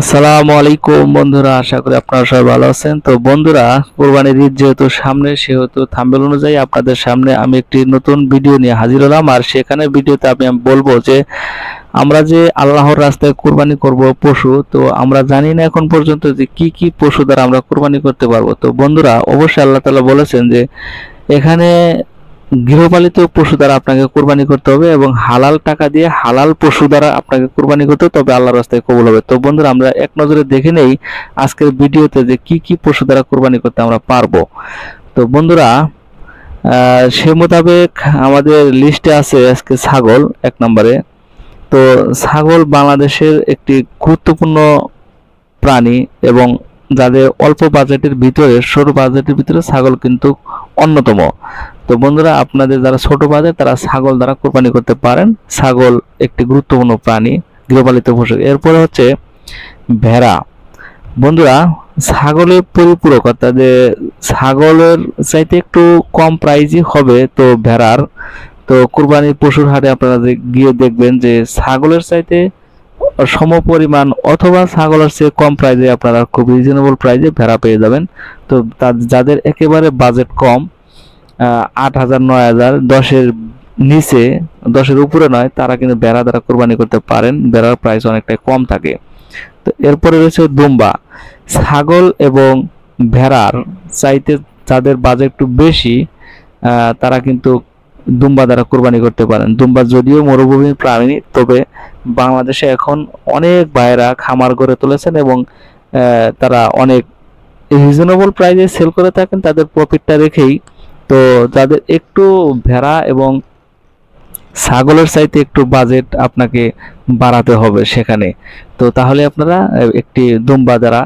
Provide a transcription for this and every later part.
আসসালামু আলাইকুম বন্ধুরা, আশা করি আপনারা সবাই ভালো আছেন। তো বন্ধুরা, কোরবানির ঈদ যেহেতু সামনে, সেহেতু থাম্বনেল অনুযায়ী আপনাদের সামনে আমি একটি নতুন ভিডিও নিয়ে হাজির হলাম। আর সেখানে ভিডিওতে আমি বলবো যে আমরা যে আল্লাহর রাস্তায় কোরবানি করব পশু, তো আমরা জানি না এখন পর্যন্ত যে কি কি পশু দ্বারা আমরা কোরবানি করতে পারবো। তো বন্ধুরা, অবশ্যই আল্লাহ তাআলা বলেছেন যে এখানে গৃহপালিত পশু দ্বারা আপনাকে কোরবানি করতে হবে এবং হালাল টাকা দিয়ে হালাল পশু দ্বারা আপনাকে কোরবানি করতে হবে, তবে আল্লাহর রাস্তায় কবুল হবে। তো বন্ধুরা, আমরা এক নজরে দেখে নেই আজকের ভিডিওতে যে কি কি পশু দ্বারা কোরবানি করতে আমরা পারবো। তো বন্ধুরা, সে মোতাবেক আমাদের লিস্টে আছে আজকে ছাগল এক নম্বরে। তো ছাগল বাংলাদেশের একটি গুরুত্বপূর্ণ প্রাণী এবং যাদের অল্প বাজেটের ভিতরে, সরু বাজেটের ভিতরে ছাগল কিন্তু অন্যতম। তো বন্ধুরা, আপনাদের যারা ছোট বাজেট তারা ছাগল দ্বারা কোরবানি করতে পারেন। ছাগল একটি গুরুত্বপূর্ণ প্রাণী, গৃহপালিত পশু। এরপরে হচ্ছে ভেড়া। বন্ধুরা, ছাগলের পরিপূরক, অর্থাৎ যে ছাগলের চাইতে একটু কম প্রাইজই হবে তো ভেড়ার। তো কোরবানির পশুর হাটে আপনারা গিয়ে দেখবেন যে ছাগলের চাইতে সমপরিমাণ অথবা ছাগলের চেয়ে কম প্রাইজে আপনারা খুব রিজনেবল প্রাইজে ভেড়া পেয়ে যাবেন। তো যাদের একেবারে বাজেট কম, 8,000, 9,000, 10-এর নিচে, 10-এর উপরে নয়, তারা কিন্তু ভেড়া দ্বারা কোরবানি করতে পারেন। ভেড়ার প্রাইস অনেকটাই কম থাকে। তো এরপরে রয়েছে দুম্বা। ছাগল এবং ভেড়ার চাইতে যাদের বাজেট একটু বেশি, তারা কিন্তু দুম্বা দ্বারা কোরবানি করতে পারেন। দুম্বা যদিও মরুভূমির প্রাণী, তবে বাংলাদেশে এখন অনেক ভাইয়েরা খামার গড়ে তুলেছেন এবং তারা অনেক রিজনেবল প্রাইসে সেল করে থাকেন তাদের প্রফিটটা রেখেই। তো যাদের একটু ভেড়া এবং ছাগলের চাইতে একটু বাজেট আপনাকে বাড়াতে হবে সেখানে, তো তাহলে আপনারা একটি দুম্বা দ্বারা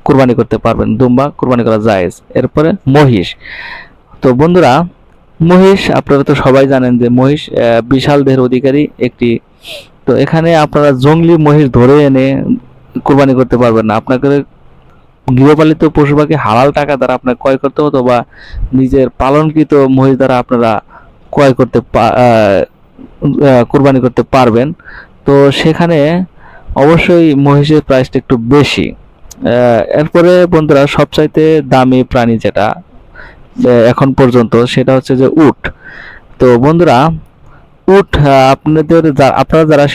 কোরবানি করতে পারবেন। দুম্বা কোরবানি করা জায়েজ। এরপরে মহিষ। তো বন্ধুরা, মহিষ আপনারা তো সবাই জানেন যে মহিষ বিশাল দেহের অধিকারী একটি। তো এখানে আপনারা জংলি মহিষ ধরে এনে কোরবানি করতে পারবেন না। আপনাকে গৃহপালিত পশু পাখি হালাল টাকা দ্বারা আপনার ক্রয় করতে হতো, বা নিজের পালনকৃত মহিষ দ্বারা আপনারা ক্রয় করতে কোরবানি করতে পারবেন। তো সেখানে অবশ্যই মহিষের প্রাইসটা একটু বেশি। এরপরে বন্ধুরা, সবচাইতে দামি প্রাণী যেটা এখন পর্যন্ত, সেটা হচ্ছে যে উট। তো বন্ধুরা, উট আপনারা যারা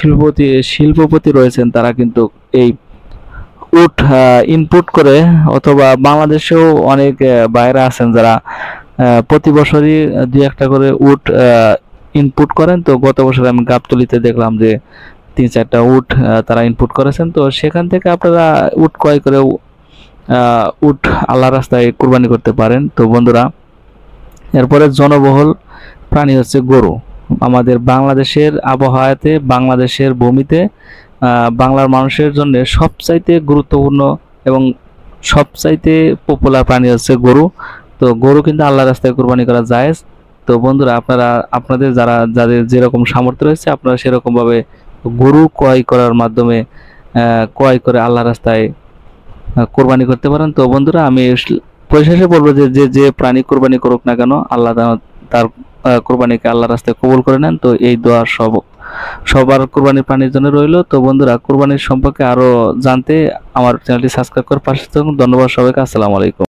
শিল্পপতি রয়েছেন তারা কিন্তু এই উট ইনপুট করে, অথবা বাংলাদেশেও অনেক বাইরে আছেন যারা প্রতি বছরই 2-1টা করে উট ইনপুট করেন। তো গত বছর আমি গাবতলীতে দেখলাম যে 3-4টা উট তারা ইনপুট করেছেন। তো সেখান থেকে আপনারা উট ক্রয় করে উট আল্লাহ রাস্তায় কোরবানি করতে পারেন। তো বন্ধুরা, এরপরে জনবহুল প্রাণী হচ্ছে গরু। আমাদের বাংলাদেশের আবহাওয়াতে, বাংলাদেশের ভূমিতে বাংলার মানুষের জন্য সবচাইতে গুরুত্বপূর্ণ এবং সবচাইতে পপুলার প্রাণী হচ্ছে গরু। তো গরু কিন্তু আল্লাহ রাস্তায় কোরবানি করা জায়েজ। তো বন্ধুরা, আপনাদের যাদের যেরকম সামর্থ্য রয়েছে, আপনারা সেরকম ভাবে গরু ক্রয় করার মাধ্যমে ক্রয় করে আল্লাহ রাস্তায় কোরবানি করতে পারেন। তো বন্ধুরা, আমি পরিশেষে বলবো যে যে প্রাণী কোরবানি করুক না কেন, আল্লাহ তার কোরবানিকে আল্লাহ রাস্তায় কবুল করে নেন। তো এই দোয়া সবার কোরবানির প্রাণীর জন্য রইল। তো বন্ধুরা, কোরবানির সম্পর্কে আরো জানতে আমার চ্যানেলটি সাবস্ক্রাইব করে পাশে থাকুন। ধন্যবাদ সবাইকে। আসসালামু আলাইকুম।